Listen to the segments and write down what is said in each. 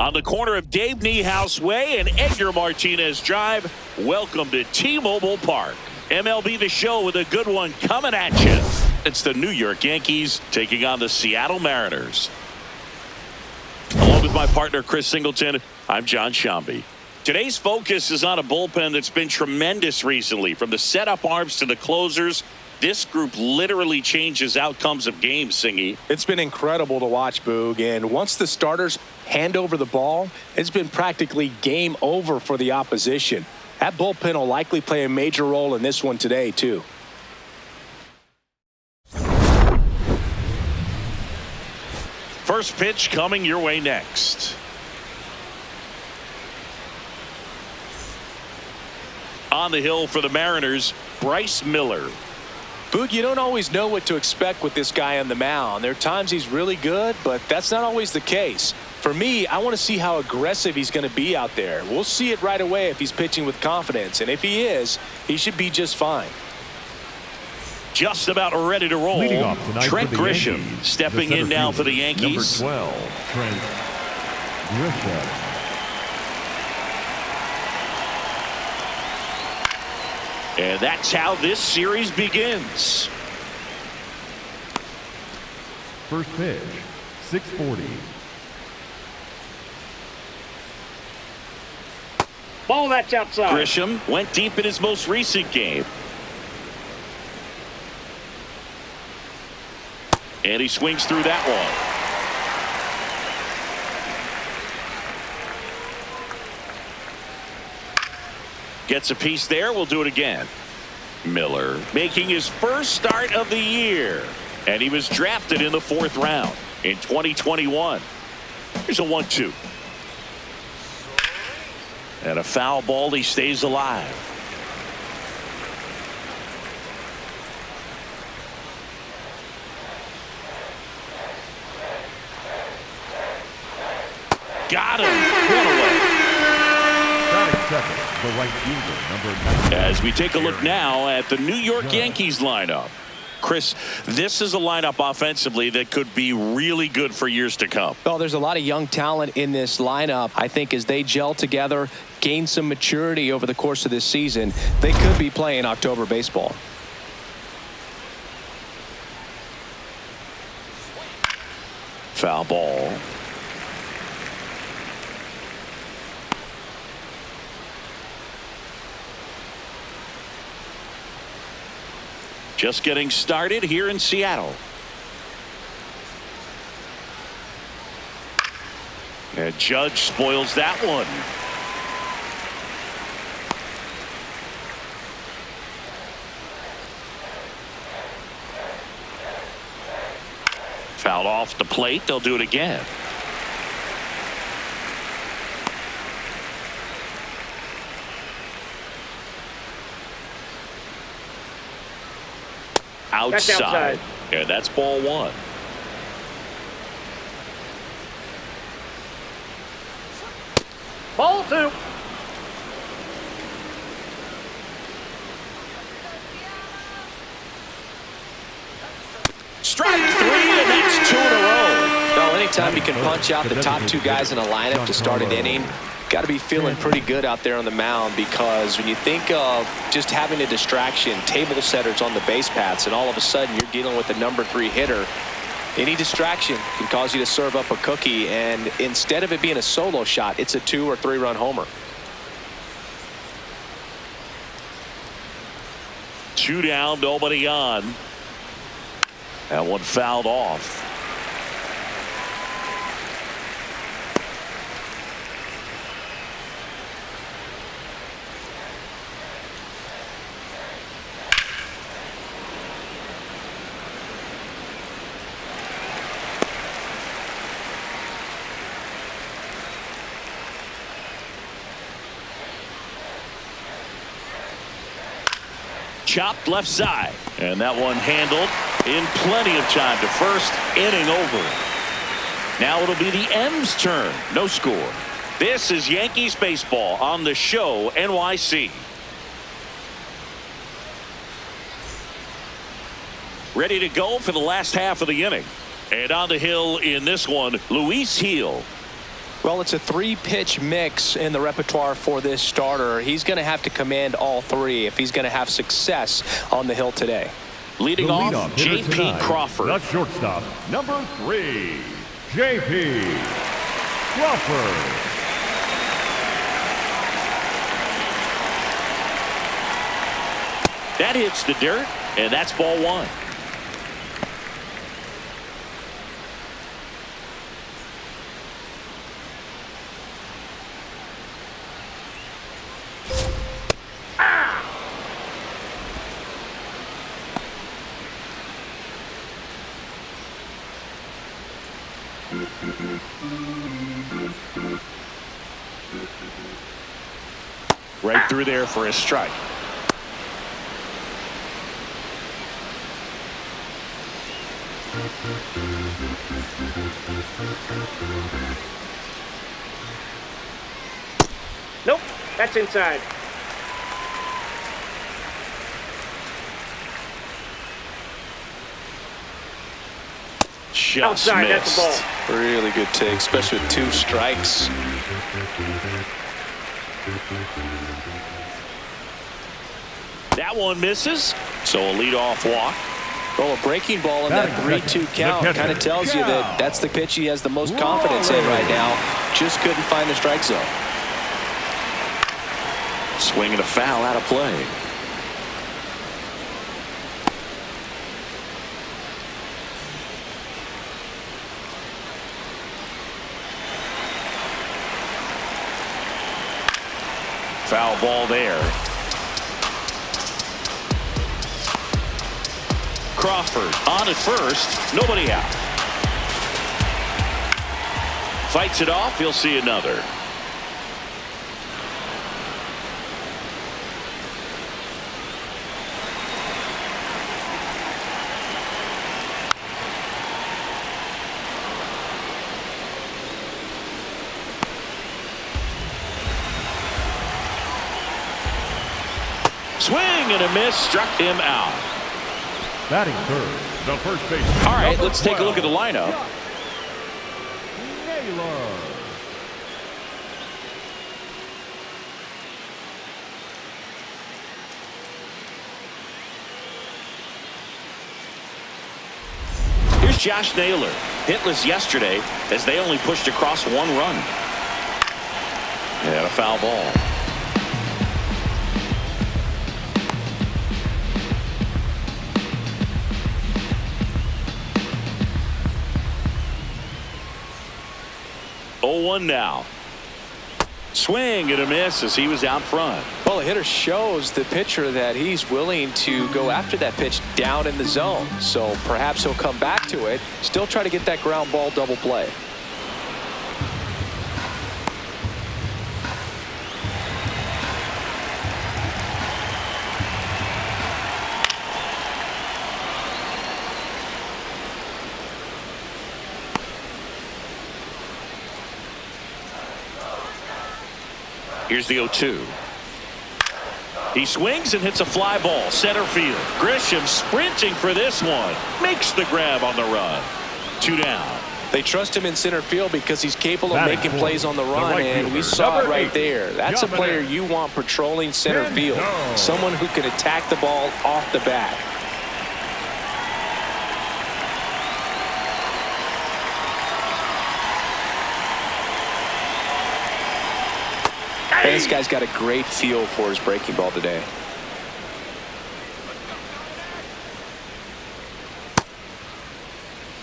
On the corner of Dave Niehaus Way and Edgar Martinez Drive, welcome to T-Mobile Park. MLB The Show with a good one coming at you. It's the New York Yankees taking on the Seattle Mariners. Along with my partner, Chris Singleton, I'm John Shambi. Today's focus is on a bullpen that's been tremendous recently. From the setup arms to the closers, this group literally changes outcomes of games, Singy. It's been incredible to watch, Boog. And once the starters hand over the ball, it's been practically game over for the opposition. That bullpen will likely play a major role in this one today, too. First pitch coming your way next. On the hill for the Mariners, Bryce Miller. Boog, you don't always know what to expect with this guy on the mound. There are times he's really good, but that's not always the case. For me, I want to see how aggressive he's going to be out there. We'll see it right away if he's pitching with confidence. And if he is, he should be just fine. Just about ready to roll. Trent Grisham Yankees, stepping in now for the Yankees. Number 12, Trent Grisham. And that's how this series begins. First pitch, 6:40. Ball, that's outside. Grisham went deep in his most recent game. And he swings through that one. Gets a piece there. We'll do it again. Miller making his first start of the year. And he was drafted in the 4th round in 2021. Here's a 1-2. And a foul ball. He stays alive. Got him. One away. Second, the right fielder, number 9. As we take a look now at the New York Yankees lineup. Chris, this is a lineup offensively that could be really good for years to come. Well, there's a lot of young talent in this lineup. I think as they gel together, gain some maturity over the course of this season, they could be playing October baseball. Foul ball. Just getting started here in Seattle. And Judge spoils that one. Fouled off the plate. They'll do it again. Outside. And that's ball 1. Ball 2. Strike 3, and that's 2 in a row. Well, anytime you can punch out the top 2 guys in a lineup to start an inning, got to be feeling pretty good out there on the mound, because when you think of just having a distraction, table setters on the base paths, and all of a sudden you're dealing with the number 3 hitter, any distraction can cause you to serve up a cookie, and instead of it being a solo shot, it's a 2 or 3 run homer. 2 down, nobody on. That one fouled off. Chopped left side, and that one handled in plenty of time to first. Inning over. Now it'll be the M's turn. No score. This is Yankees baseball on the Show NYC. Ready to go for the last half of the inning. And on the hill in this one, Luis Gil. Well, it's a 3-pitch mix in the repertoire for this starter. He's going to have to command all 3 if he's going to have success on the hill today. Leading off, J.P. Crawford. The shortstop, number 3, J.P. Crawford. That hits the dirt, and that's ball 1. Right through there for a strike. Nope, that's inside. Just Outside, missed. that's the ball. Really good take, especially with 2 strikes. That one misses, so a leadoff walk. Well, a breaking ball in that 3-2 count kind of tells you that that's the pitch he has the most confidence in right now. Just couldn't find the strike zone. Swing and a foul out of play. Foul ball there. Crawford on at first, nobody out. Fights it off, he'll see another. Swing and a miss, struck him out. Batting third, the first baseman. All right, number let's take a look at the 12, lineup. Naylor. Here's Josh Naylor, hitless yesterday as they only pushed across 1 run. And a foul ball. Oh, 1 now. Swing and a miss as he was out front. Well, the hitter shows the pitcher that he's willing to go after that pitch down in the zone. So perhaps he'll come back to it, still try to get that ground ball double play. Here's the 0-2. He swings and hits a fly ball, center field. Grisham sprinting for this one. Makes the grab on the run. 2 down. They trust him in center field because he's capable of Batting making fourth, plays on the run, right and we fielder, saw it number right 8, there. That's a player you want patrolling center field. Someone who can attack the ball off the bat. And this guy's got a great feel for his breaking ball today.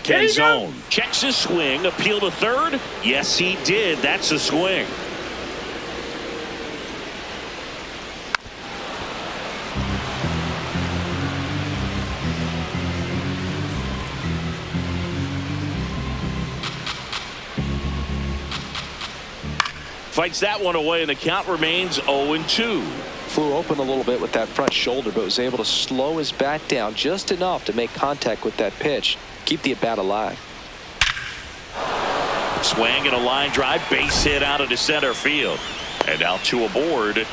Ken Zone checks his swing, appeal to third. Yes, he did. That's a swing. Fights that one away, and the count remains 0-2. Flew open a little bit with that front shoulder, but was able to slow his bat down just enough to make contact with that pitch. Keep the at-bat alive. Swing and a line drive, base hit out into center field. And now 2 aboard.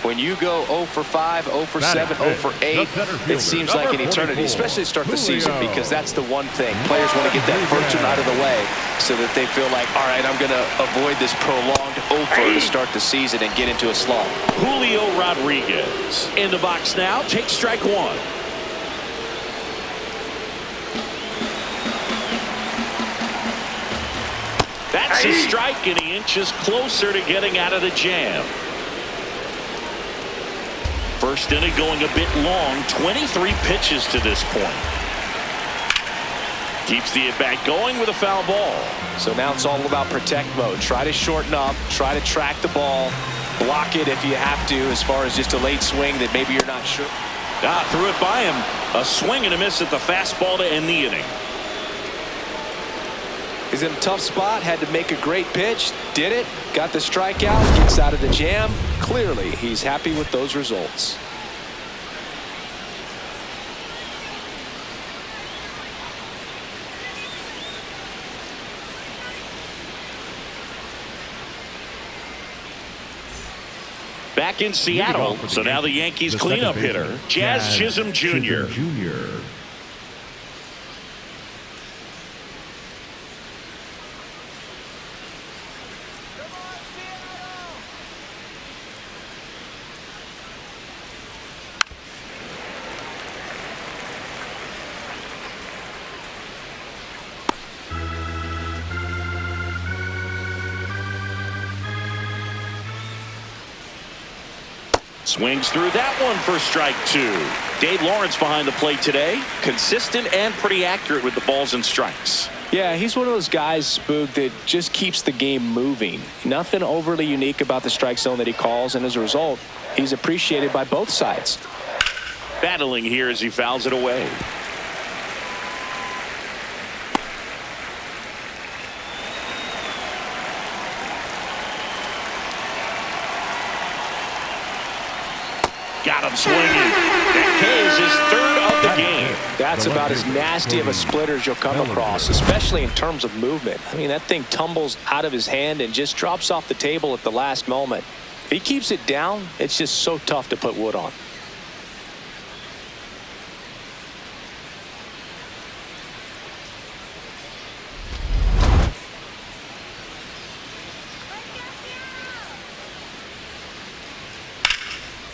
When you go 0 for 5, 0 for 7, 0 for 8, it seems like an eternity, especially to start the season, because that's the one thing. Players want to get that first one out of the way so that they feel like, all right, I'm going to avoid this prolonged 0 for to start the season and get into a slump. Julio Rodriguez in the box now. Take strike one. That's a strike, and he inches closer to getting out of the jam. First inning going a bit long, 23 pitches to this point. Keeps the at-bat going with a foul ball. So now it's all about protect mode. Try to shorten up, try to track the ball, block it if you have to, as far as just a late swing that maybe you're not sure. Threw it by him. A swing and a miss at the fastball to end the inning. He's in a tough spot, had to make a great pitch, did it, got the strikeout, gets out of the jam. Clearly, he's happy with those results. Back in Seattle, so now the Yankees cleanup hitter, Jazz Chisholm Jr. Swings through that one for strike two. Dave Lawrence behind the plate today. Consistent and pretty accurate with the balls and strikes. Yeah, he's one of those guys, Spook, that just keeps the game moving. Nothing overly unique about the strike zone that he calls, and as a result, he's appreciated by both sides. Battling here as he fouls it away. Got him swinging. That K is his third of the game. That's about as nasty of a splitter as you'll come across, especially in terms of movement. I mean, that thing tumbles out of his hand and just drops off the table at the last moment. If he keeps it down, it's just so tough to put wood on.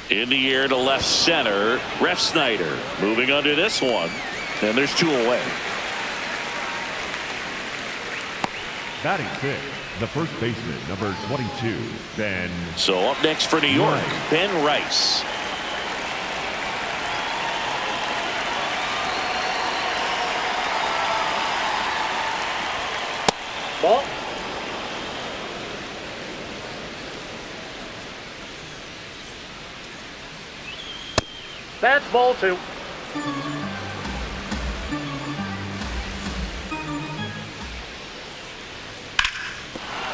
In the air to left center, Ref Snyder moving under this one, and there's two away. Batting fifth, the first baseman, number 22, Ben. So up next for New York, Ben Rice. Ball. That's ball two.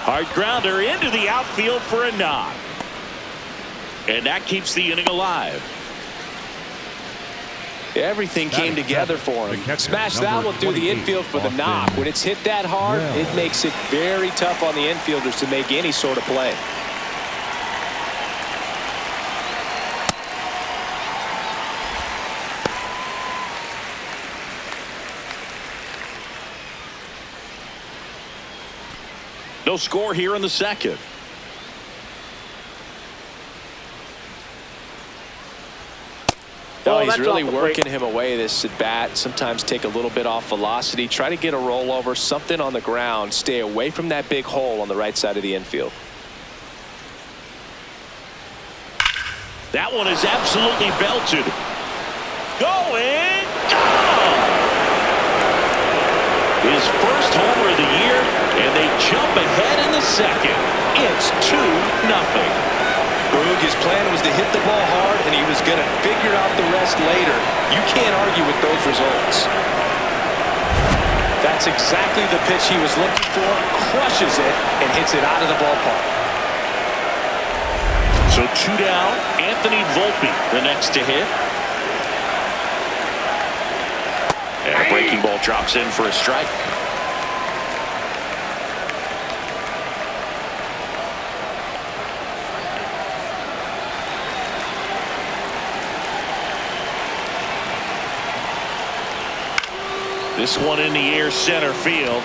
Hard grounder into the outfield for a knock. And that keeps the inning alive. Everything came together for him. Smash that one through the infield for the knock. When it's hit that hard, it makes it very tough on the infielders to make any sort of play. No score here in the second. Oh, he's really working him away this at bat. Sometimes take a little bit off velocity. Try to get a rollover, something on the ground. Stay away from that big hole on the right side of the infield. That one is absolutely belted. Going. Gone! His first homer of the year, and they jump ahead in the second. It's 2-0. Boog, his plan was to hit the ball hard, and he was going to figure out the rest later. You can't argue with those results. That's exactly the pitch he was looking for. Crushes it and hits it out of the ballpark. So two down. Anthony Volpe, the next to hit. And a breaking ball drops in for a strike. This one in the air, center field.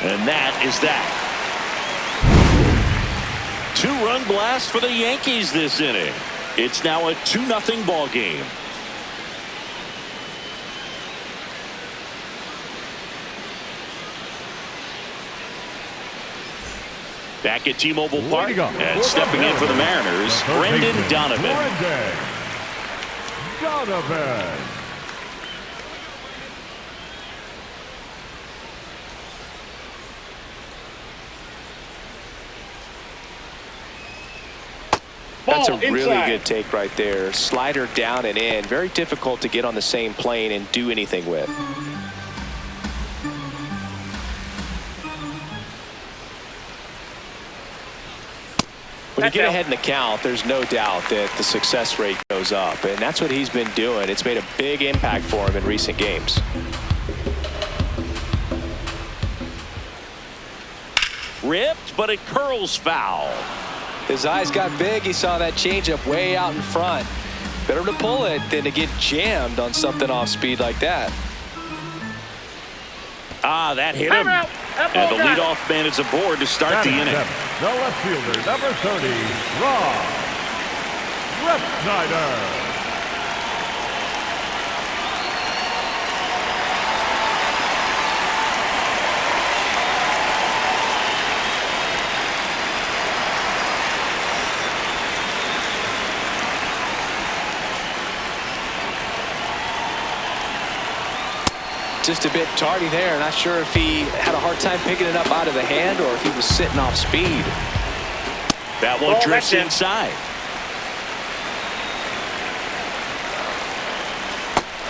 And that is that. 2-run blast for the Yankees this inning. It's now a 2-0 ball game. Back at T-Mobile Park, and stepping in for the Mariners, Brendan Donovan. That's a really good take right there. Slider down and in. Very difficult to get on the same plane and do anything with. When you get ahead in the count, there's no doubt that the success rate goes up, and that's what he's been doing. It's made a big impact for him in recent games. Ripped, but it curls foul. His eyes got big. He saw that changeup way out in front. Better to pull it than to get jammed on something off speed like that. Ah, that hit him. And the leadoff man is aboard to start the inning. The left fielder, number 30, Rob Snyder. Just a bit tardy there. Not sure if he had a hard time picking it up out of the hand or if he was sitting off speed. That one drifts inside.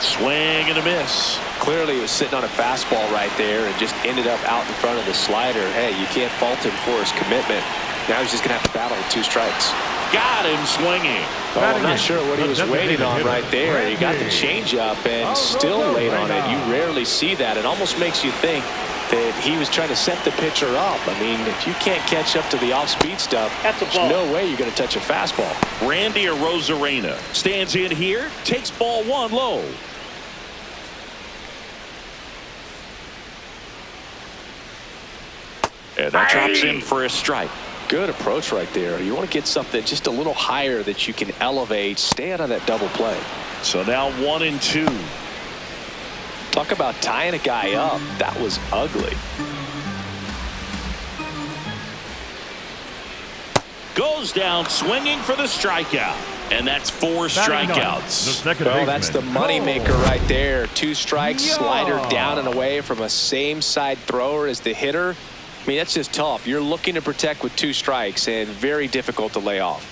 Swing and a miss. Clearly he was sitting on a fastball right there and just ended up out in front of the slider. Hey, you can't fault him for his commitment. Now he's just going to have to battle with 2 strikes. Got him swinging. Oh, I'm not sure what he was waiting on right there. He got the changeup and still laid on it. You rarely see that. It almost makes you think that he was trying to set the pitcher up. I mean, if you can't catch up to the off-speed stuff, there's no way you're going to touch a fastball. Randy Arozarena stands in here, takes ball 1 low. And that drops in for a strike. Good approach right there. You want to get something just a little higher that you can elevate. Stay out of that double play. So now 1-2. Talk about tying a guy up. That was ugly. Goes down swinging for the strikeout. And that's 4 strikeouts. Well, that's the moneymaker right there. 2 strikes, slider down and away from a same side thrower as the hitter. I mean, that's just tough. You're looking to protect with 2 strikes and very difficult to lay off.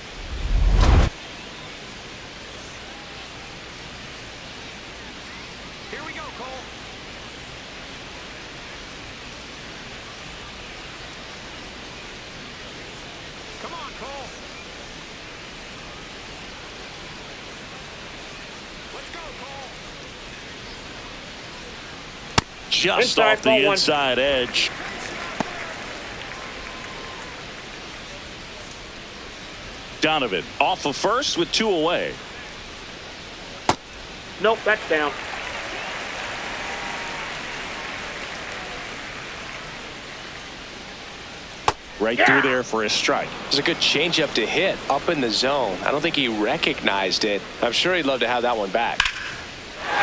Here we go, Cole. Come on, Cole. Let's go, Cole. Just off the inside edge. Donovan off of first with 2 away. Nope, that's down. Right through there for a strike. It was a good changeup to hit up in the zone. I don't think he recognized it. I'm sure he'd love to have that one back.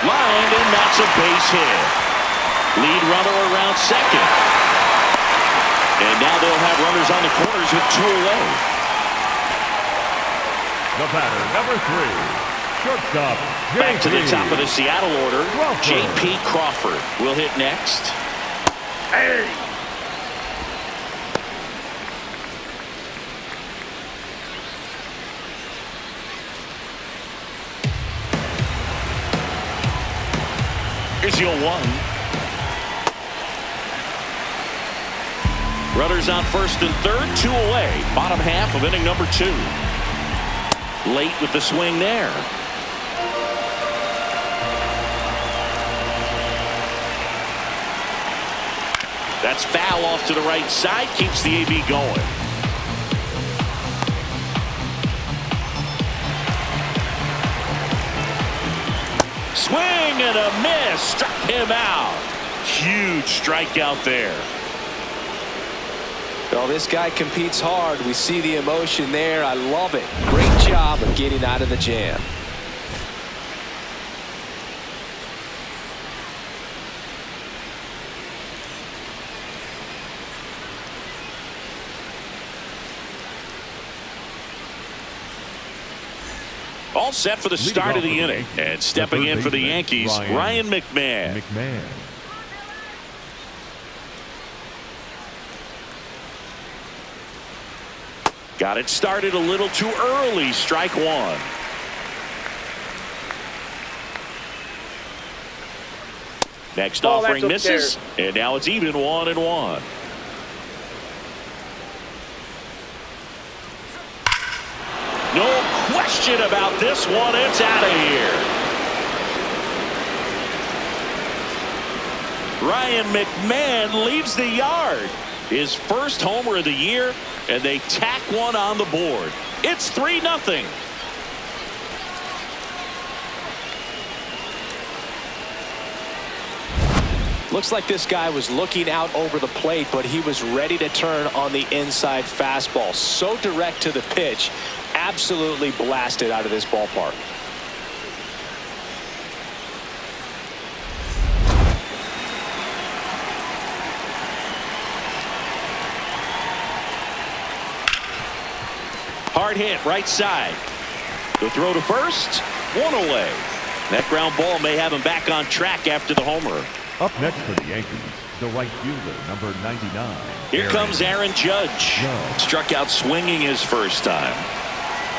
Lined, and that's a base hit. Lead runner around second. And now they'll have runners on the corners with 2 away. The batter, number 3, shortstop. Back to the top of the Seattle order. J.P. Crawford will hit next. Hey! Here's your 1. Runners on first and third, 2 away. Bottom half of inning number 2. Late with the swing there. That's foul off to the right side. Keeps the AB going. swing and a miss. Struck him out. Huge strikeout there. Well, this guy competes hard. We see the emotion there. I love it. Great job of getting out of the jam. All set for the start of the inning. And stepping in for the Yankees, Ryan McMahon. Got it started a little too early. Strike one. Next offering misses. And now it's even 1-1. No question about this one. It's out of here. Ryan McMahon leaves the yard. His first homer of the year, and they tack one on the board. It's 3-0. Looks like this guy was looking out over the plate, but he was ready to turn on the inside fastball. So direct to the pitch. Absolutely blasted out of this ballpark. Hard hit right side. The throw to first. One away. That ground ball may have him back on track after the homer. Up next for the Yankees, the right fielder, number 99. Here comes Aaron Judge. Struck out swinging his first time.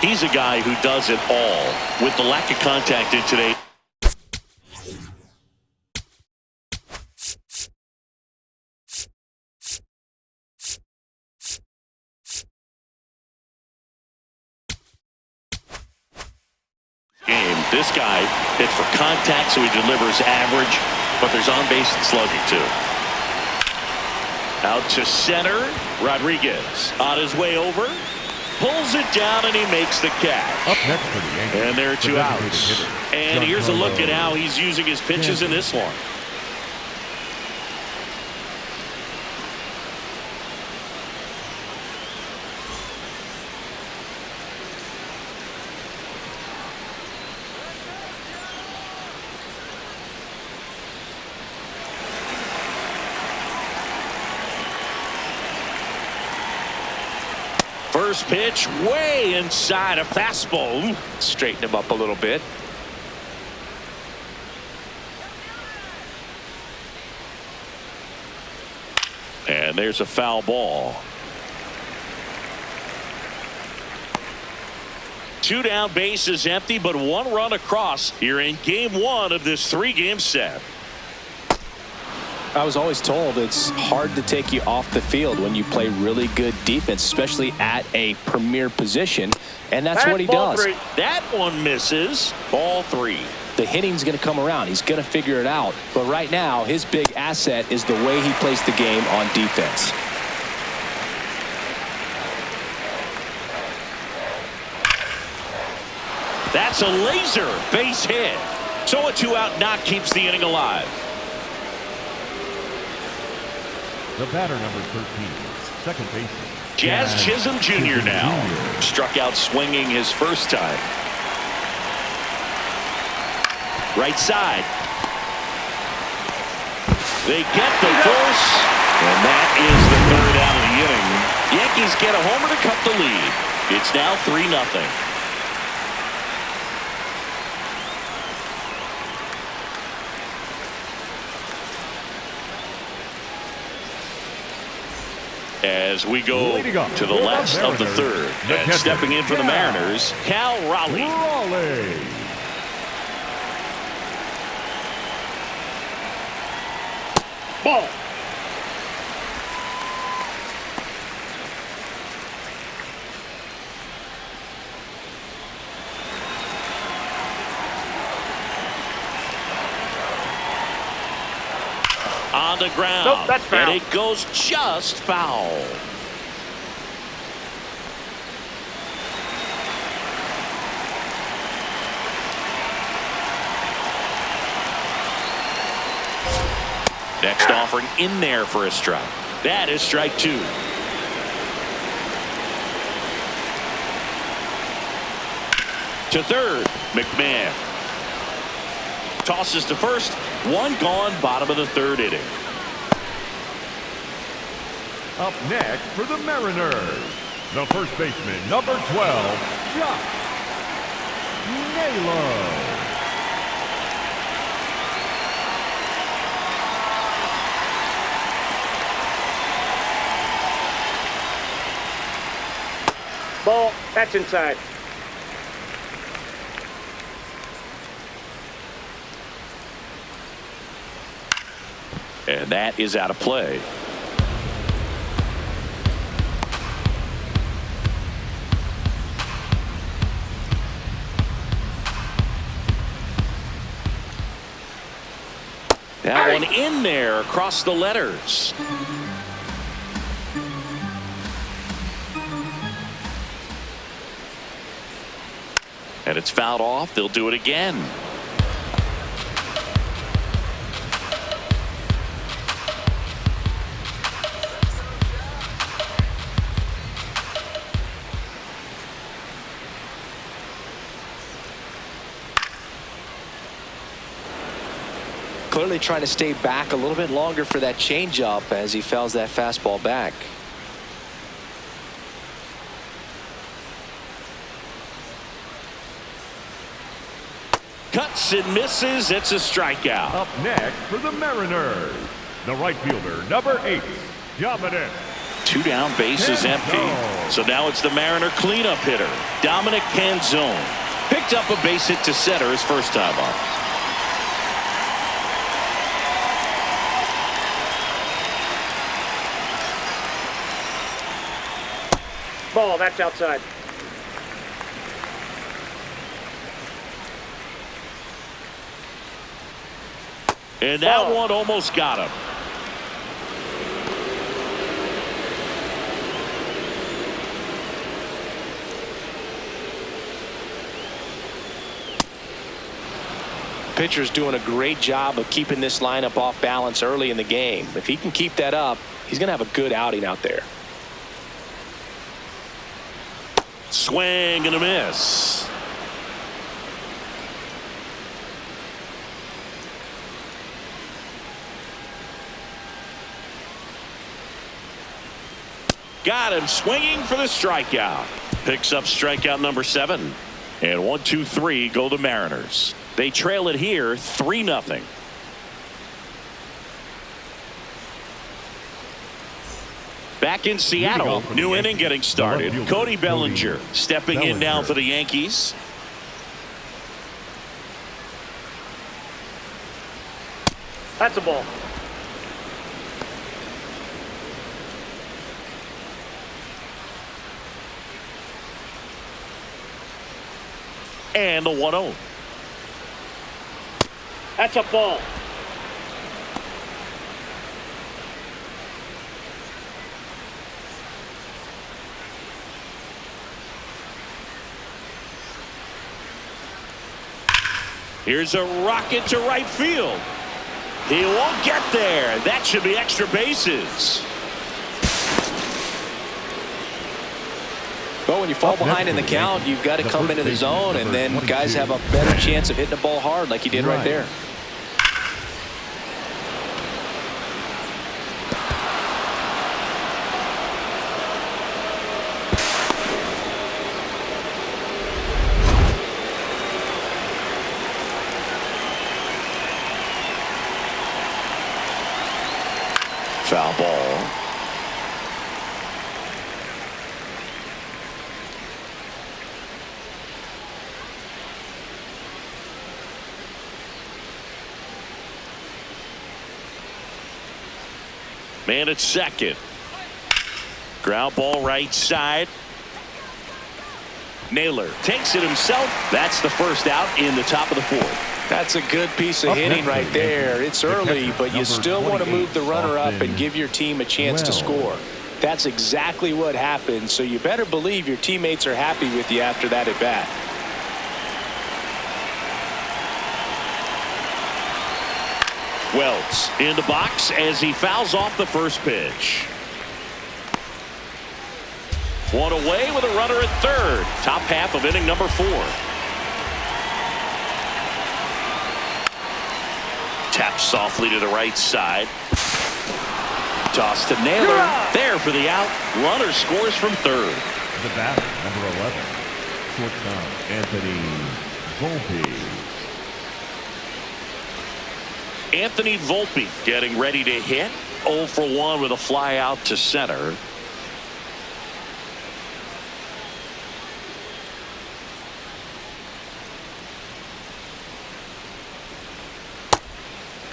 He's a guy who does it all. With the lack of contact in today. This guy hits for contact, so he delivers average, but there's on base and slugging too. Out to center. Rodriguez on his way over. Pulls it down and he makes the catch. Up next for the Yankees. And there are two outs. And here's a look at how he's using his pitches in this one. First pitch way inside a fastball. Straighten him up a little bit. And there's a foul ball. Two down, bases empty, but one run across here in game one of this 3-game set. I was always told it's hard to take you off the field when you play really good defense, especially at a premier position, and that's what he does. That one misses. Ball 3. The hitting's going to come around. He's going to figure it out. But right now, his big asset is the way he plays the game on defense. That's a laser base hit. So a 2-out knock keeps the inning alive. The batter, number 13, second baseman. Jazz Chisholm Jr. now. Struck out swinging his first time. Right side. They get the force, and that is the third out of the inning. Yankees get a homer to cut the lead. It's now 3-0. As we go to the last of the third. And stepping in for the Mariners, Cal Raleigh. Ball. On the ground. Nope, that's foul. And it goes just foul. Next offering in there for a strike. That is strike two. To third, McMahon. Tosses to first. One gone, bottom of the third inning. Up next for the Mariners, the first baseman, number 12, Josh Naylor. Ball. That's inside. And that is out of play. That one in there across the letters. And it's fouled off. They'll do it again. Clearly trying to stay back a little bit longer for that changeup as he fouls that fastball back. Cuts and misses. It's a strikeout. Up next for the Mariners, the right fielder, number 8, Dominic. Two down, base is empty. So now it's the Mariner cleanup hitter, Dominic Canzone. Picked up a base hit to center his first time up. Ball. That's outside. And that one almost got him. Pitcher's doing a great job of keeping this lineup off balance early in the game. If he can keep that up, he's going to have a good outing out there. Swing and a miss. Got him swinging for the strikeout. Picks up strikeout number 7. And 1, 2, 3 go the Mariners. They trail it here 3-0. Back in Seattle, new inning getting started. Cody Bellinger stepping in now for the Yankees. That's a ball. And the 1-0. That's a ball. Here's a rocket to right field. He won't get there. That should be extra bases. But when you fall behind in the count, you've got to come into the zone, and then guys have a better chance of hitting the ball hard like he did right there. Foul ball. Man at second. Ground ball right side. Naylor takes it himself. That's the first out in the top of the 4th. That's a good piece of hitting right there. It's early, but you still want to move the runner up and give your team a chance to score. That's exactly what happened, so you better believe your teammates are happy with you after that at bat. Wells in the box as he fouls off the first pitch. One away with a runner at third. Top half of inning number 4. Taps softly to the right side. Toss to Naylor. There for the out. Runner scores from third. The batter, number 11, shortstop Anthony Volpe. Anthony Volpe getting ready to hit. 0 for 1 with a fly out to center.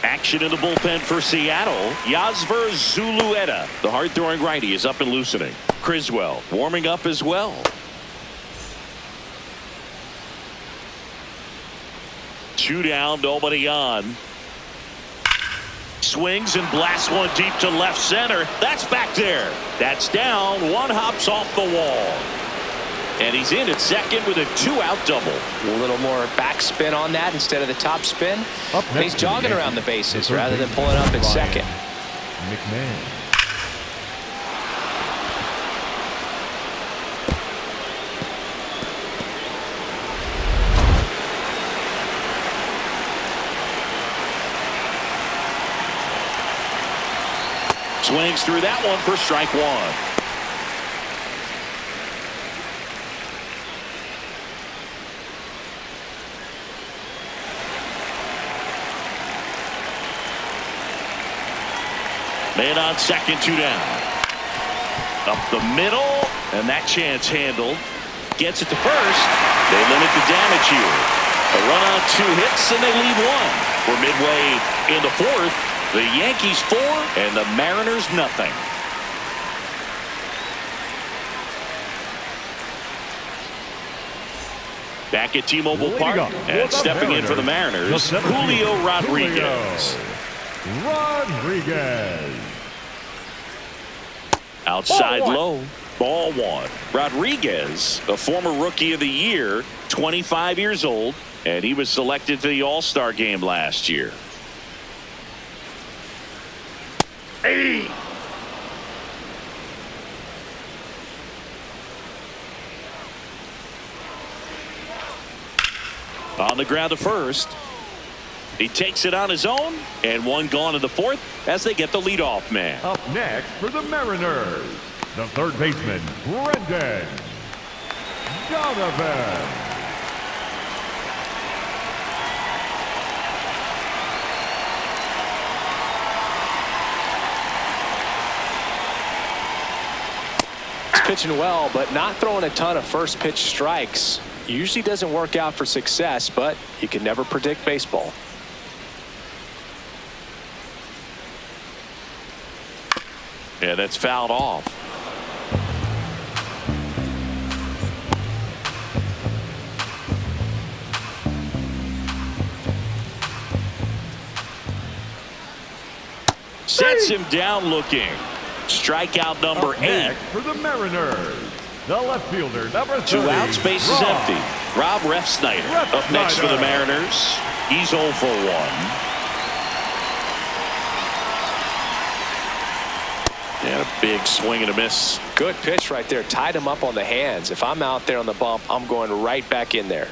Action in the bullpen for Seattle. Yasver Zulueta, the hard-throwing righty, is up and loosening. Criswell warming up as well. Two down, nobody on. Swings and blasts one deep to left center. That's back there. That's down. One hops off the wall. And he's in at second with a 2-out double. A little more backspin on that instead of the top spin. And he's jogging around the bases rather than pulling up at second. McMahon. Swings through that one for strike 1. Man on second, 2 down. Up the middle, and that chance handled. Gets it to first. They limit the damage here. A run on 2 hits, and they leave 1. We're midway in the 4th. The Yankees 4 and the Mariners nothing. Back at T-Mobile Park, and stepping in for the Mariners, Julio Rodriguez. Outside low, ball 1. Rodriguez, a former Rookie of the Year, 25 years old, and he was selected to the All-Star game last year. Hey! On the ground to first. He takes it on his own, and 1 gone in the 4th as they get the leadoff man. Up next for the Mariners, the third baseman, Brendan Donovan. He's pitching well, but not throwing a ton of first pitch strikes. Usually doesn't work out for success, but you can never predict baseball. Yeah, that's fouled off. Sets him down looking. Strikeout number 8. Next for the Mariners, the left fielder, number 30. 2 outs, bases empty. Rob Refsnyder up next for the Mariners. He's 0 for 1. And a big swing and a miss. Good pitch right there. Tied him up on the hands. If I'm out there on the bump, I'm going right back in there.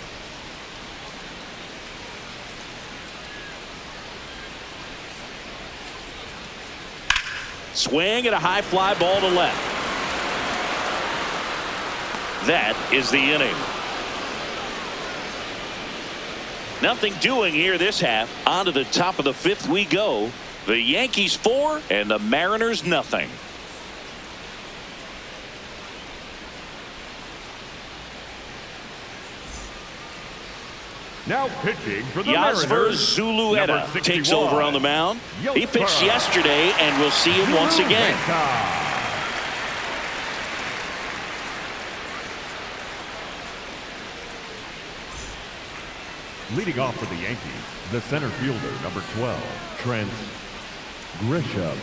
Swing and a high fly ball to left. That is the inning. Nothing doing here this half. On to the top of the 5th we go. The Yankees 4 and the Mariners nothing. Now pitching for the Yasver Mariners, Zulueta takes over on the mound. He pitched yesterday, and we'll see him once again. Leading off for the Yankees, the center fielder, number 12, Trent Grisham.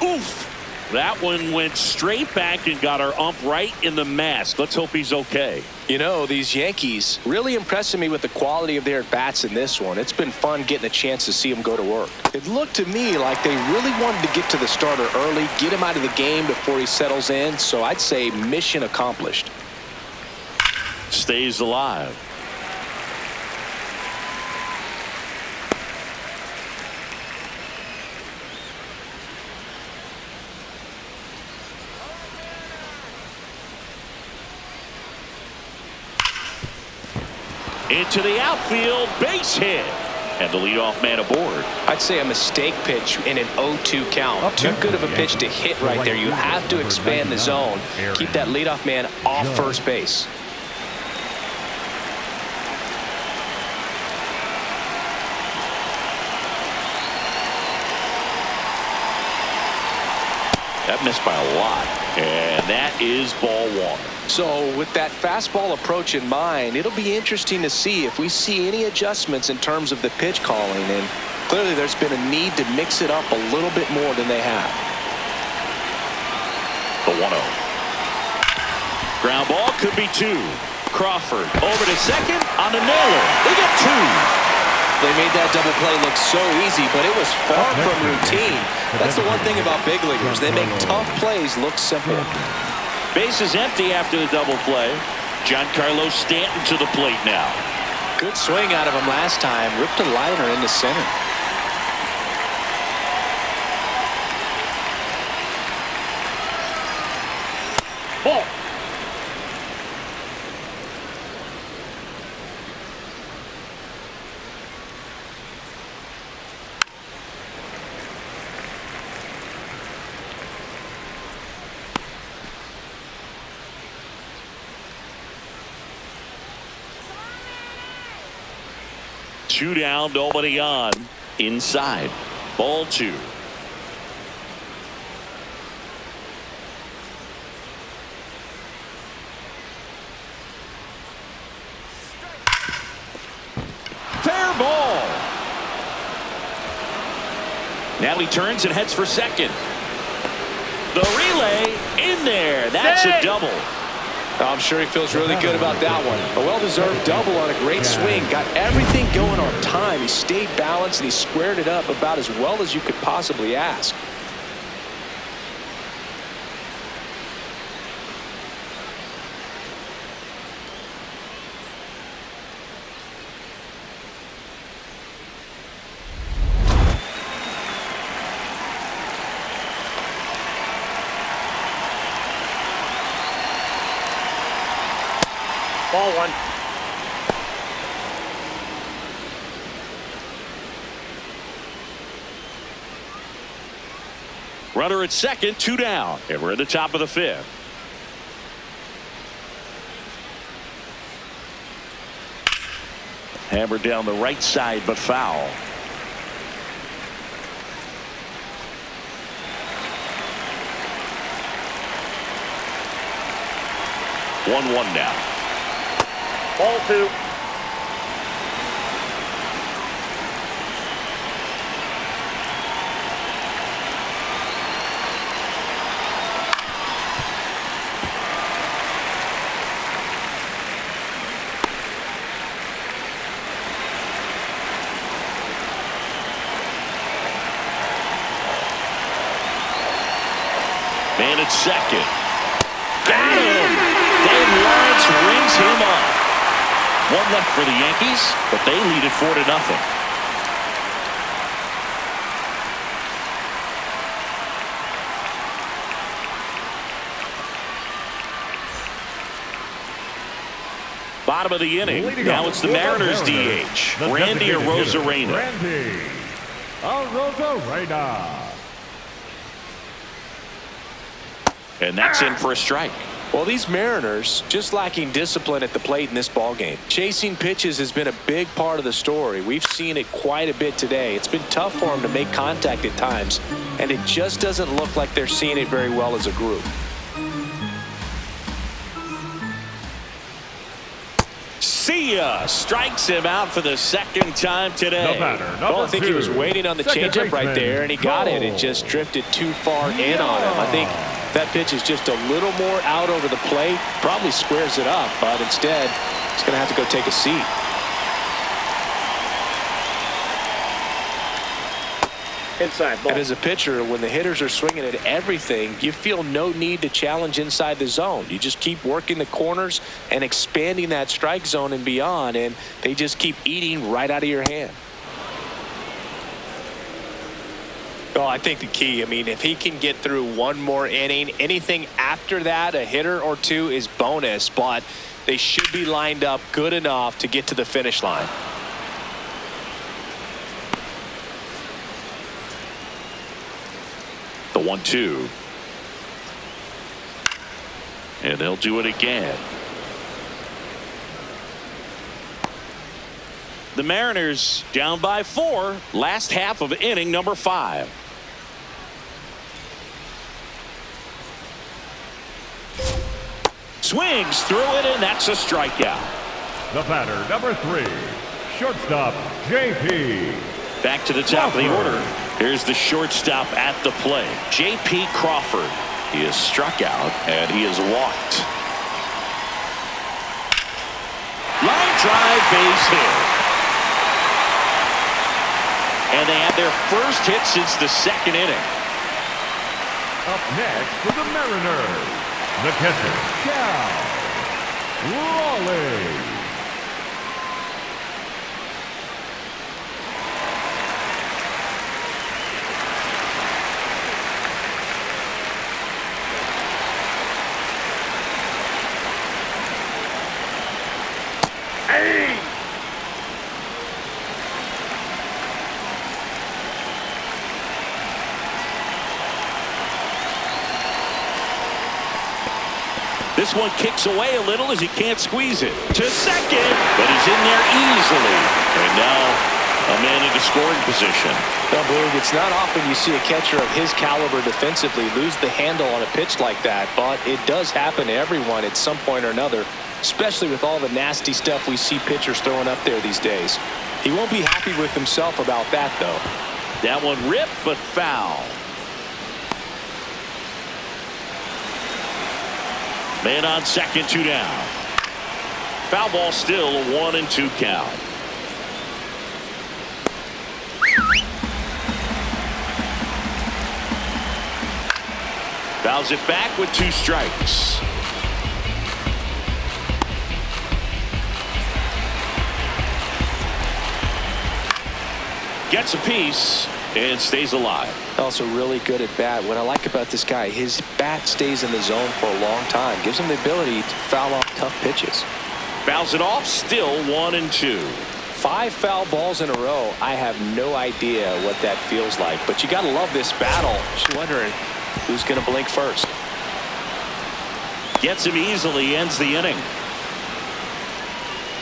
Oof! That one went straight back and got our ump right in the mask. Let's hope he's okay. You know, these Yankees really impressing me with the quality of their bats in this one. It's been fun getting a chance to see them go to work. It looked to me like they really wanted to get to the starter early, get him out of the game before he settles in. So I'd say mission accomplished. Stays alive. Into the outfield, base hit. And the leadoff man aboard. I'd say a mistake pitch in an 0-2 count. Too good of a pitch to hit right there. You have to expand the zone. Keep that leadoff man off first base. That missed by a lot. And that is ball one. So with that fastball approach in mind, it'll be interesting to see if we see any adjustments in terms of the pitch calling. And clearly there's been a need to mix it up a little bit more than they have. The 1-0. Ground ball could be two. Crawford over to second on the nailer. They get two. They made that double play look so easy, but it was far from routine. That's the one thing about big leaguers. They make tough plays look simple. Base is empty after the double play. Giancarlo Stanton to the plate now. Good swing out of him last time. Ripped a liner into center. Ball. Two down, nobody on. Inside. Ball two. Fair ball. Now he turns and heads for second. The relay in there. That's a double. I'm sure he feels really good about that one. A well-deserved double on a great swing. Got everything going on time. He stayed balanced and he squared it up about as well as you could possibly ask. Ball one. Runner at second, two down. And we're in the top of the fifth. Hammered down the right side, but foul. One now. Ball two. Man at second. Got him. Dave Lawrence rings him up. One left for the Yankees, but they lead it 4-0. Bottom of the inning. Now it's the Mariners DH. Randy Arozarena. Randy Arozarena. And that's in for a strike. Well, these Mariners just lacking discipline at the plate in this ballgame. Chasing pitches has been a big part of the story. We've seen it quite a bit today. It's been tough for them to make contact at times, and it just doesn't look like they're seeing it very well as a group. See Garcia strikes him out for the second time today. The batter, Well, I think he was two, waiting on the second changeup right baseman, there, and he got it. It Cole. just drifted too far in on him. I think that pitch is just a little more out over the plate. Probably squares it up, but instead, he's going to have to go take a seat. Inside ball. And as a pitcher, when the hitters are swinging at everything, you feel no need to challenge inside the zone. You just keep working the corners and expanding that strike zone and beyond, and they just keep eating right out of your hand. Well, I think the key, if he can get through one more inning, anything after that, a hitter or two is bonus, but they should be lined up good enough to get to the finish line. The 1-2. And they'll do it again. The Mariners down by 4. Last half of inning number 5. Swings through it, and that's a strikeout. The batter, number 3, shortstop, J.P. Back to the top of the order. Here's the shortstop at the plate, J.P. Crawford. He is struck out, and he is walked. Line drive, base hit. And they had their first hit since the second inning. Up next for the Mariners, the catcher, Cal Raleigh. Hey! This one kicks away a little as he can't squeeze it. To second, but he's in there easily. And now a man into scoring position. Now, Boog, it's not often you see a catcher of his caliber defensively lose the handle on a pitch like that, but it does happen to everyone at some point or another, especially with all the nasty stuff we see pitchers throwing up there these days. He won't be happy with himself about that, though. That one ripped, but foul. Man on second, 2 down. Foul ball still, a 1-2 count. Fouls it back with 2 strikes. Gets a piece and stays alive. Also really good at bat. What I like about this guy, his bat stays in the zone for a long time. Gives him the ability to foul off tough pitches. Fouls it off, still 1-2. 5 foul balls in a row. I have no idea what that feels like. But you got to love this battle. Just wondering who's going to blink first. Gets him easily, ends the inning.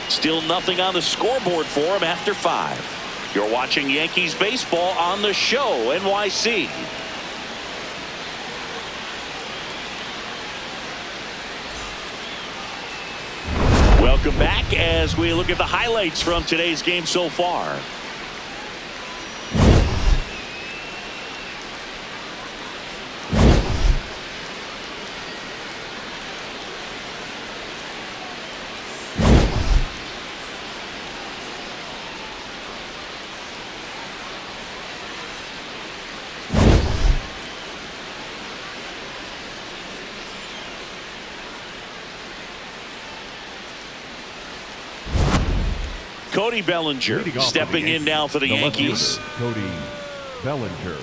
Still nothing on the scoreboard for him after 5. You're watching Yankees baseball on the show, NYC. Welcome back as we look at the highlights from today's game so far. Cody Bellinger Leading off stepping the in now for the left Yankees. fielder, Cody Bellinger.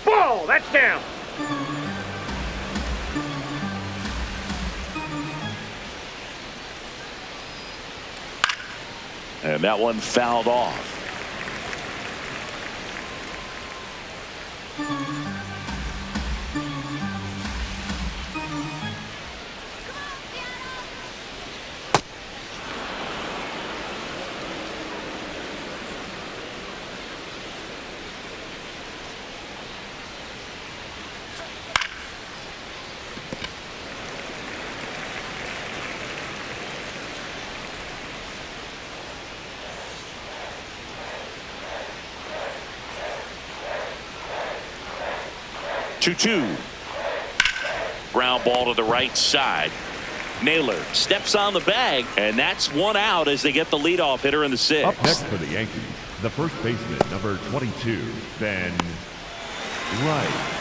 Ball! That's down! And that one fouled off. Two. Ground ball to the right side. Naylor steps on the bag, and that's one out as they get the leadoff hitter in the sixth. Up next for the Yankees, the first baseman, number 22, Ben Wright.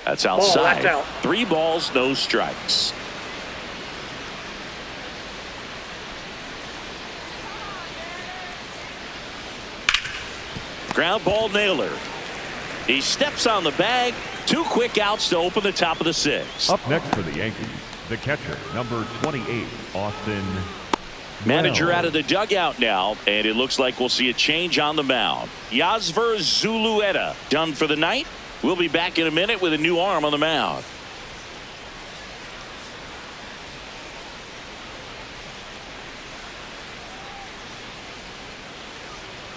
That's outside. That's out. 3 balls, no strikes. Ground ball, Naylor. He steps on the bag. 2 quick outs to open the top of the 6th. Up next for the Yankees, the catcher, number 28, Austin. Manager Wells. out of the dugout now, and it looks like we'll see a change on the mound. Yasver Zulueta done for the night. We'll be back in a minute with a new arm on the mound.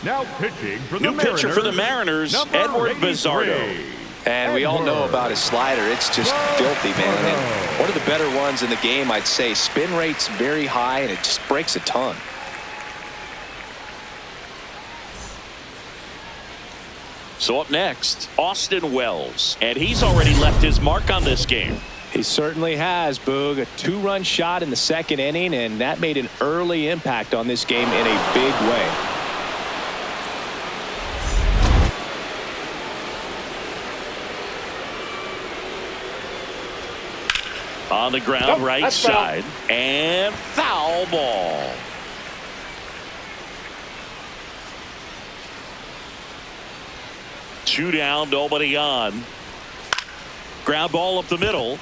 Now pitching for the New Mariners. pitcher for the Mariners, number Edward 83. Bizardo. And we all know about his slider. It's just filthy, man. And one of the better ones in the game, I'd say. Spin rate's very high, and it just breaks a ton. So up next, Austin Wells. And he's already left his mark on this game. He certainly has, Boog. A 2-run shot in the 2nd inning, and that made an early impact on this game in a big way. On the ground, right that's foul. side. And foul ball. Two down, nobody on. Ground ball up the middle.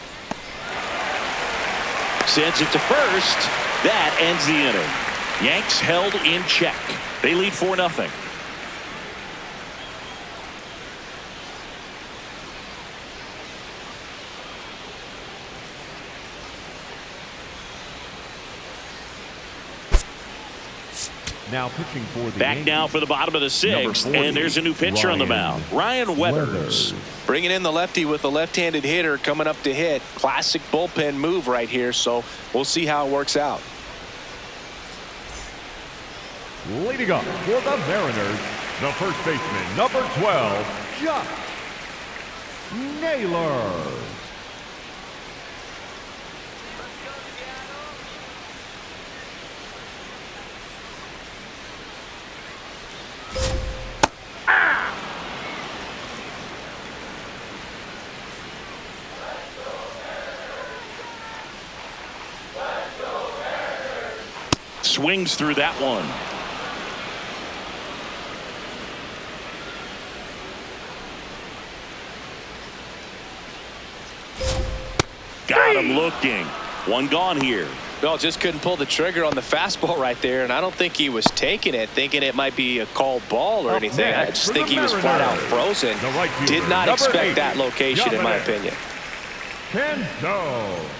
Sends it to first. That ends the inning. Yanks held in check. They lead 4-0. Now pitching for the Back Yankees, now for the bottom of the 6th, 40, and there's a new pitcher on the mound. Ryan Weathers. Bringing in the lefty with a left-handed hitter coming up to hit. Classic bullpen move right here, so we'll see how it works out. Leading up for the Mariners, the first baseman, number 12, Chuck Naylor. Swings through that one. Got him looking. One gone here. Well, just couldn't pull the trigger on the fastball right there, and I don't think he was taking it, thinking it might be a called ball or Up anything. I next just for think the he was flat out Mariners, frozen. the right fielder, Did not number expect 80, that location, in my Dominic opinion. Canso.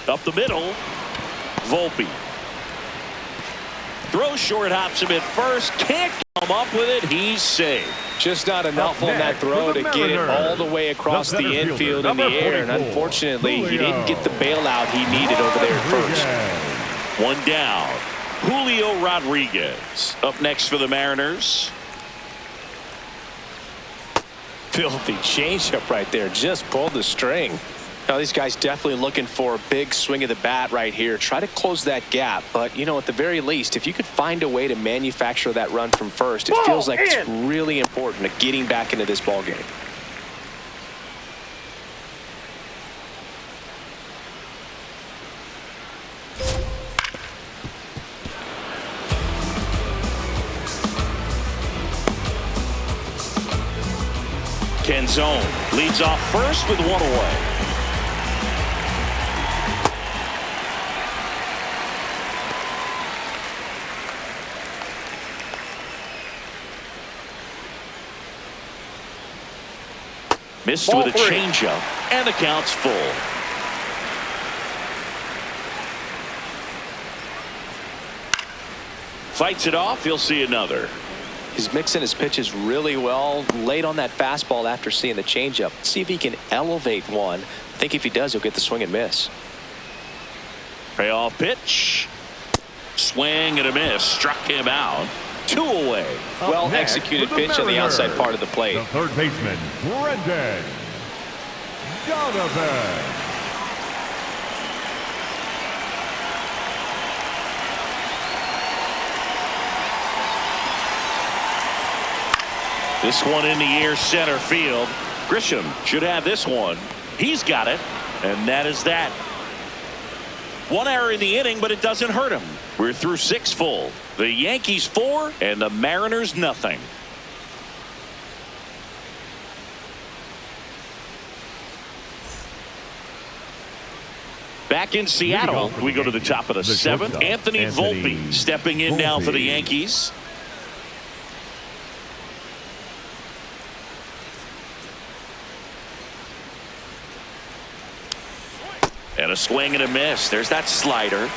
Up the middle. Volpe. Throw short, hops him at first. Can't come up with it. He's safe. Just not enough on that throw to get it all the way across the infield in the air. And unfortunately, he didn't get the bailout he needed over there at first. One down. Julio Rodriguez up next for the Mariners. Filthy changeup right there. Just pulled the string. Now these guys definitely looking for a big swing of the bat right here. Try to close that gap. But, you know, at the very least, if you could find a way to manufacture that run from first, it feels like it's really important to getting back into this ball game. Canzone leads off first with one away. Missed with a changeup, and the count's full. Fights it off. He'll see another. He's mixing his pitches really well. Late on that fastball after seeing the changeup. See if he can elevate one. I think if he does, he'll get the swing and miss. Payoff pitch. Swing and a miss. Struck him out. 2 away. Well executed pitch on the outside part of the plate. The third baseman, Brendan Donovan. This one in the air, center field. Grisham should have this one. He's got it, and that is that. One error in the inning, but it doesn't hurt him. We're through 6 full. The Yankees 4 and the Mariners nothing. Back in Seattle, we go to the top of the 7th. Anthony Volpe stepping in now for the Yankees. And a swing and a miss. There's that slider.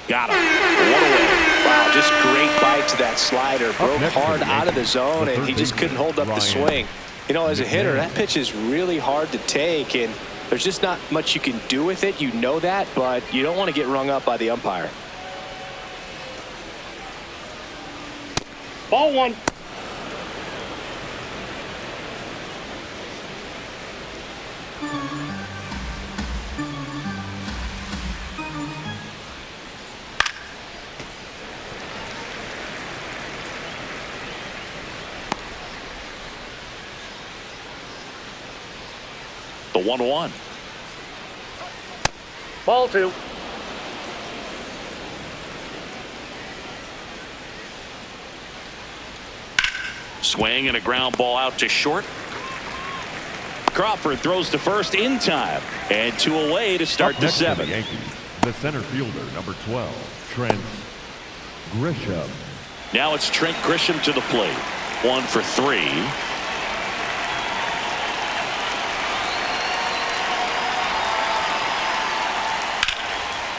Got him. One away. Wow, just great bite to that slider. Broke hard out of the zone, and he just couldn't hold up the swing. You know, as a hitter, that pitch is really hard to take, and there's just not much you can do with it. You know that, but you don't want to get rung up by the umpire. Ball 1. The 1-1. Ball 2. Swing and a ground ball out to short. Crawford throws to first in time, and 2 away to start the 7th. Yankees, the center fielder, number 12, Trent Grisham. Now it's Trent Grisham to the plate. 1 for 3.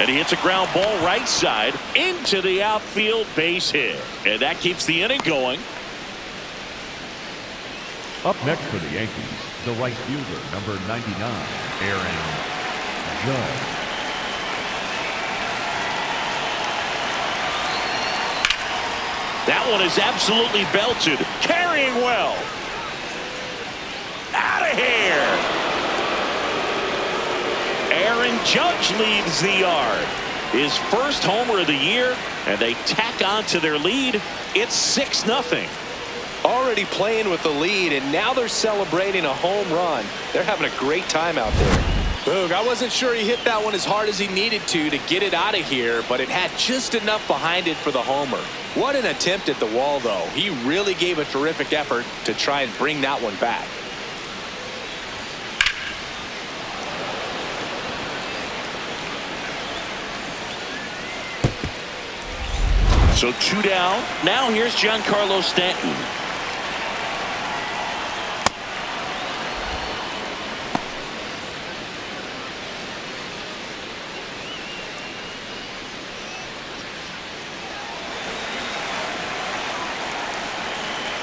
And he hits a ground ball right side into the outfield, base hit. And that keeps the inning going. Up next for the Yankees, the right fielder, number 99, Aaron Judge. That one is absolutely belted. Carrying well. Out of here. Aaron Judge leads the yard. His first homer of the year, and they tack on to their lead. It's 6-0. Already playing with the lead, and now they're celebrating a home run. They're having a great time out there. Boog, I wasn't sure he hit that one as hard as he needed to get it out of here, but it had just enough behind it for the homer. What an attempt at the wall, though. He really gave a terrific effort to try and bring that one back. So 2 down. Now here's Giancarlo Stanton.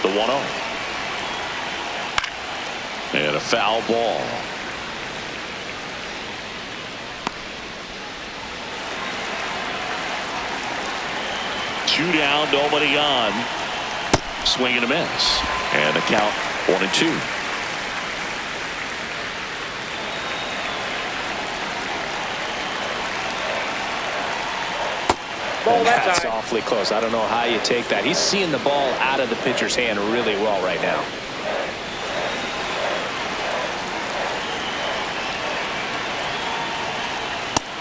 The 1-0. And a foul ball. Two down, nobody on. Swing and a miss. And the count 1-2. That's awfully close. I don't know how you take that. He's seeing the ball out of the pitcher's hand really well right now.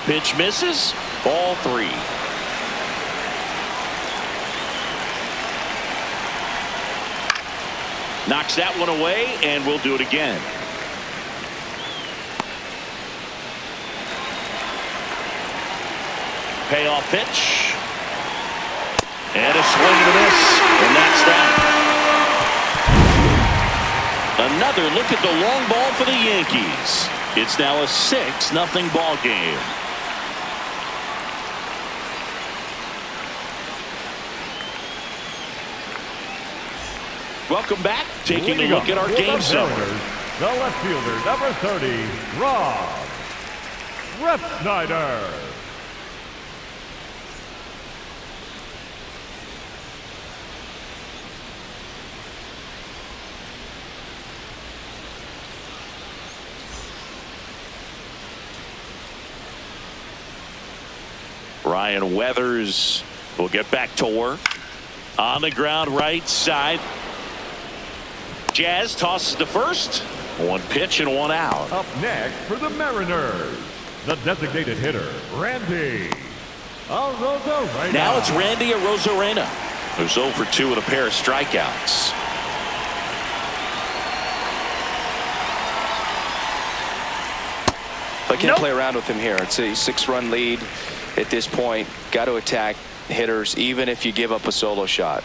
Pitch misses. Ball 3. Knocks that one away, and we'll do it again. Payoff pitch. And a swing and a miss. And that's that. Another look at the long ball for the Yankees. It's now a 6-0 ball game. Welcome back. Taking a look at our game center. The left fielder, number 30, Rob Refsnyder. Ryan Weathers will get back to work. On the ground, right side. Jazz tosses to first. 1 pitch and 1 out. Up next for the Mariners, the designated hitter, Randy Arozarena. Now it's Randy Arozarena, who's 0 for 2 with a pair of strikeouts. But can't play around with him here. It's a 6-run lead at this point. Got to attack hitters even if you give up a solo shot.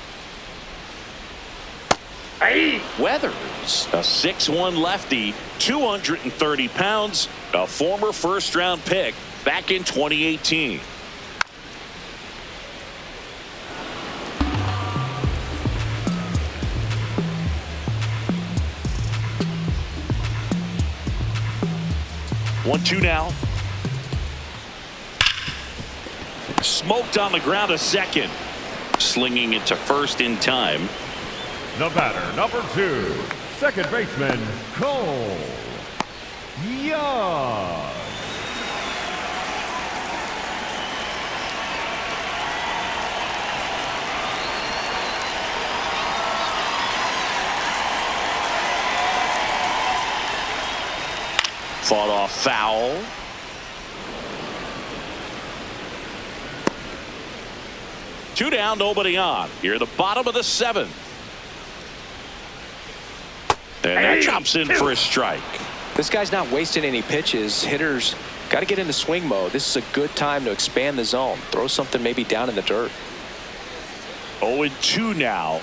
Weathers, a 6'1 lefty, 230 pounds, a former first-round pick back in 2018. One, 2 now. Smoked on the ground, a second. Slinging it to first in time. The batter, number 2, second baseman, Cole Young. Fought off foul. Two down, nobody on. Here at the bottom of the 7th. And that drops in for a strike. This guy's not wasting any pitches. Hitters got to get into swing mode. This is a good time to expand the zone. Throw something maybe down in the dirt. 0-2 now.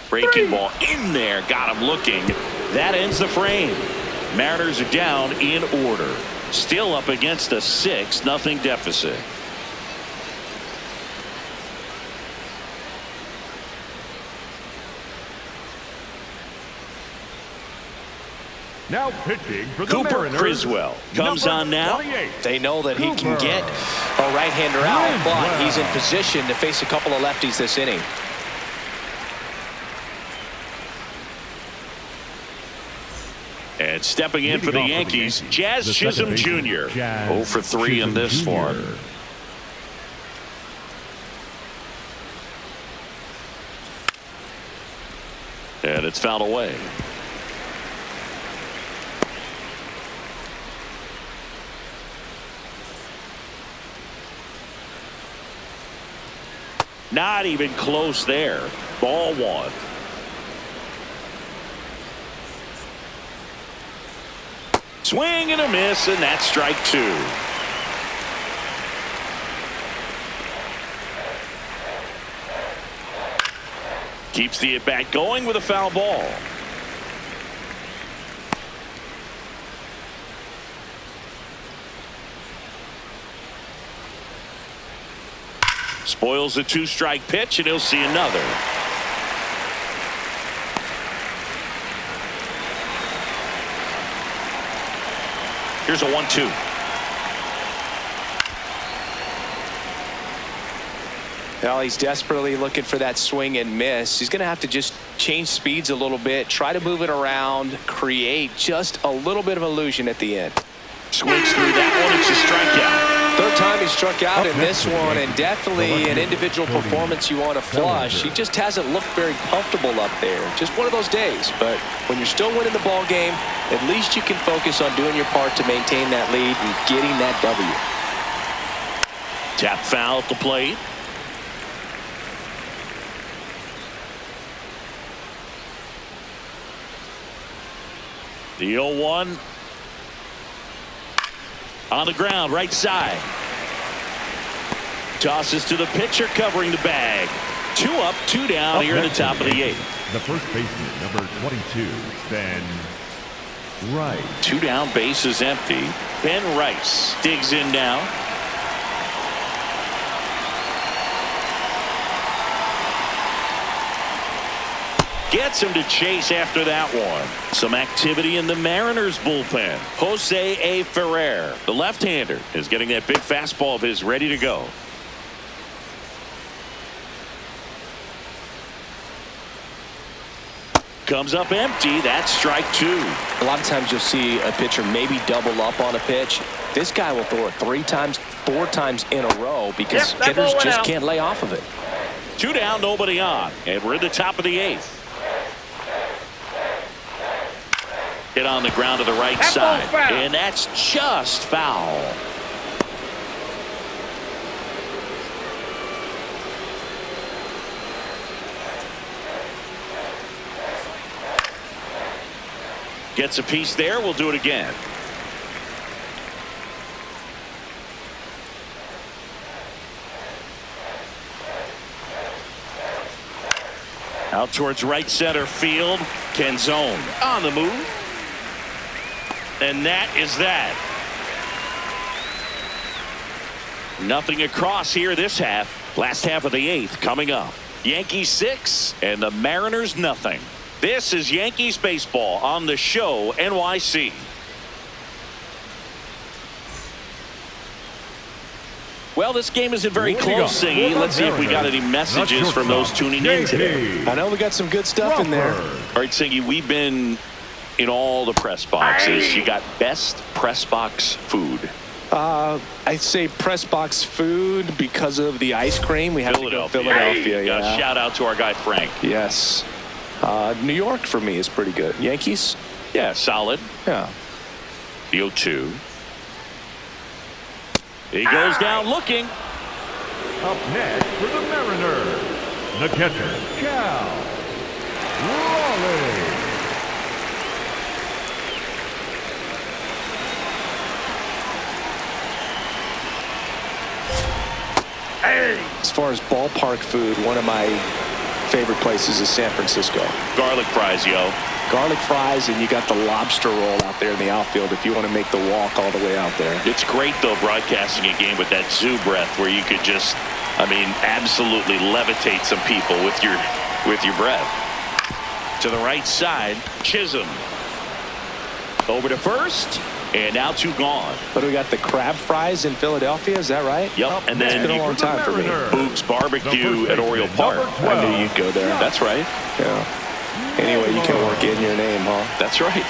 Breaking ball in there. Got him looking. That ends the frame. Mariners are down in order. Still up against a 6-0 deficit. Now pitching for the Cooper Mariners, Criswell comes on now. 28. They know that he can get a right-hander out, but he's in position to face a couple of lefties this inning. And stepping in for the Yankees, Jazz Chisholm Jr. 0 for 3 in this one. And it's fouled away. Not even close there. Ball 1. Swing and a miss, and that's strike 2. Keeps the at-bat going with a foul ball. Spoils the 2-strike pitch, and he'll see another. Here's a 1-2. Well, he's desperately looking for that swing and miss. He's going to have to just change speeds a little bit, try to move it around, create just a little bit of illusion at the end. Swings through that one. It's a strikeout. Third time he struck out in this one, and definitely an individual performance you want to flush. He just hasn't looked very comfortable up there. Just one of those days. But when you're still winning the ball game, at least you can focus on doing your part to maintain that lead and getting that W. Tap foul at the plate. The 0-1. On the ground, right side. Tosses to the pitcher, covering the bag. 2 up, 2 down here in the top of the 8th. The first baseman, number 22, Ben Rice. 2 down, base is empty. Ben Rice digs in now. Gets him to chase after that one. Some activity in the Mariners bullpen. Jose A. Ferrer, the left-hander, is getting that big fastball of his ready to go. Comes up empty. That's strike 2. A lot of times you'll see a pitcher maybe double up on a pitch. This guy will throw it 3 times, 4 times in a row because hitters just can't lay off of it. 2 down, nobody on. And we're in the top of the 8th. Hit on the ground to the right side. And that's just foul. Gets a piece there. We'll do it again. Out towards right center field. Canzone on the move. And that is that. Nothing across here this half. Last half of the 8th coming up. Yankees 6 and the Mariners nothing. This is Yankees baseball on the show NYC. Well, this game isn't very close, Singy. Let's see if we got any messages from those tuning in today. I know we got some good stuff in there. All right, Singy, we've been in all the press boxes. You got best press box food. I'd say press box food because of the ice cream. We have Philadelphia. Yeah. Shout out to our guy Frank. Yes. New York for me is pretty good. Yankees? Yeah, solid. Yeah. The 0-2. He goes down looking. Up next for the Mariners, the catcher, Cal Raleigh. As far as ballpark food, one of my favorite places is San Francisco. Garlic fries, yo. Garlic fries, and you got the lobster roll out there in the outfield if you want to make the walk all the way out there. It's great, though, broadcasting a game with that zoo breath where you could just, absolutely levitate some people with your breath. To the right side, Chisholm. Over to first, and now 2 gone. But we got the crab fries in Philadelphia, is that right? Yep, and then it's been a long time for me. Boog's Barbecue at Oriole Park. I knew you'd go there. That's right. Yeah. Anyway, you can work in your name, huh? That's right.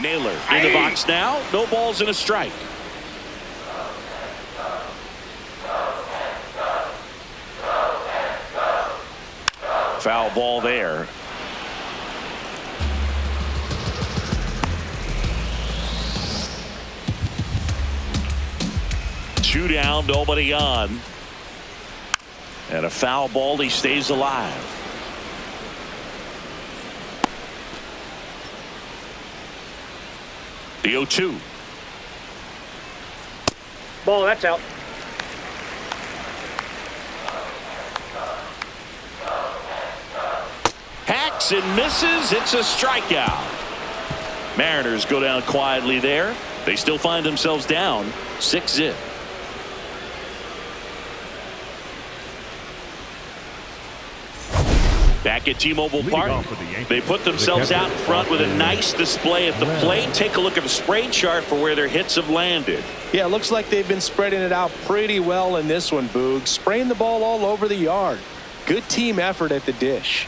Naylor in the box now. No balls and a strike. Foul ball there. Two down, nobody on. And a foul ball, he stays alive. The 0-2. Ball, that's out. Hacks and misses. It's a strikeout. Mariners go down quietly there. They still find themselves down 6-0. Back at T-Mobile Park, they put themselves out in front with a nice display at the plate. Take a look at the spray chart for where their hits have landed. Yeah, it looks like they've been spreading it out pretty well in this one, Boog. Spraying the ball all over the yard. Good team effort at the dish.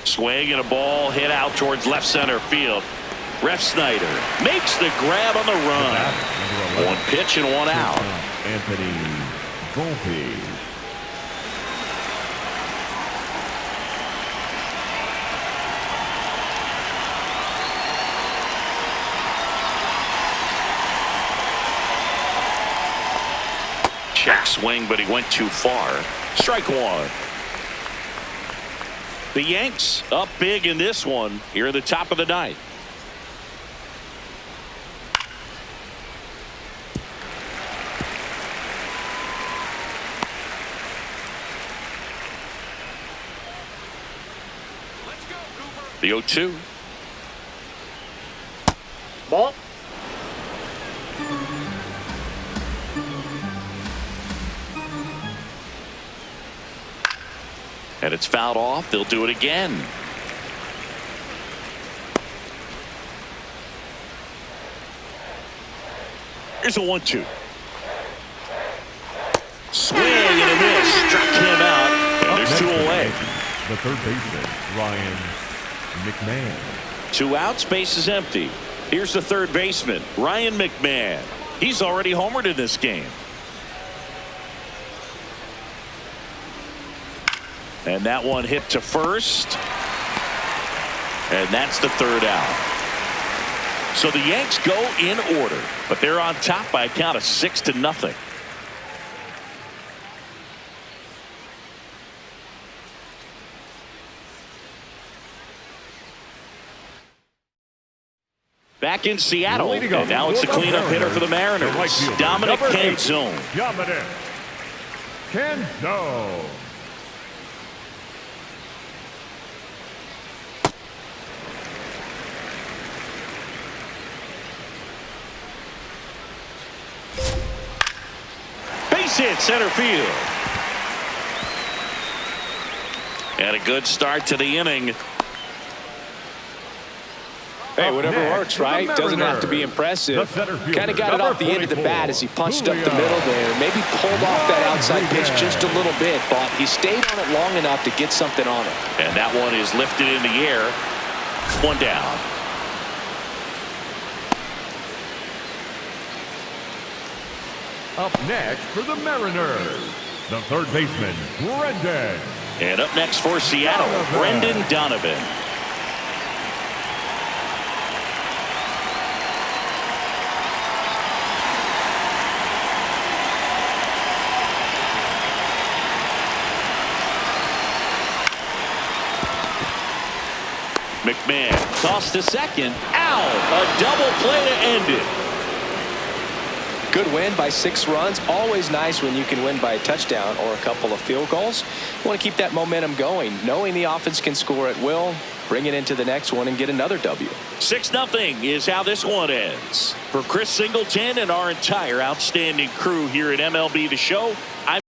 Swing and a ball hit out towards left center field. Ref Snyder makes the grab on the run. One pitch and one out. Anthony Volpe. Check swing, but he went too far. Strike one. The Yanks up big in this one here at the top of the ninth. Let's go, Cooper. The 0-2. Ball. And it's fouled off. They'll do it again. Here's a 1-2. Swing and a miss. Struck him out. And there's two away. The third baseman, Ryan McMahon. 2 outs. Base is empty. Here's the third baseman, Ryan McMahon. He's already homered in this game. And that one hit to first. And that's the third out. So the Yanks go in order, but they're on top by a count of 6-0. Back in Seattle, and now it's the cleanup hitter for the Mariners, Dominic Canzone. Dominic Canzone. Base hit center field. And a good start to the inning. Hey, whatever works, right? Doesn't have to be impressive. Kind of got it off the end of the bat as he punched up the middle there. Maybe pulled off that outside pitch just a little bit, but he stayed on it long enough to get something on it. And that one is lifted in the air. One down. Up next for the Mariners, the third baseman, Brendan. And up next for Seattle, Brendan Donovan. McMahon tossed to second. Out. A double play to end it. Good win by 6 runs. Always nice when you can win by a touchdown or a couple of field goals. You want to keep that momentum going, knowing the offense can score at will, bring it into the next one and get another W. 6-0 is how this one ends. For Chris Singleton and our entire outstanding crew here at MLB The Show,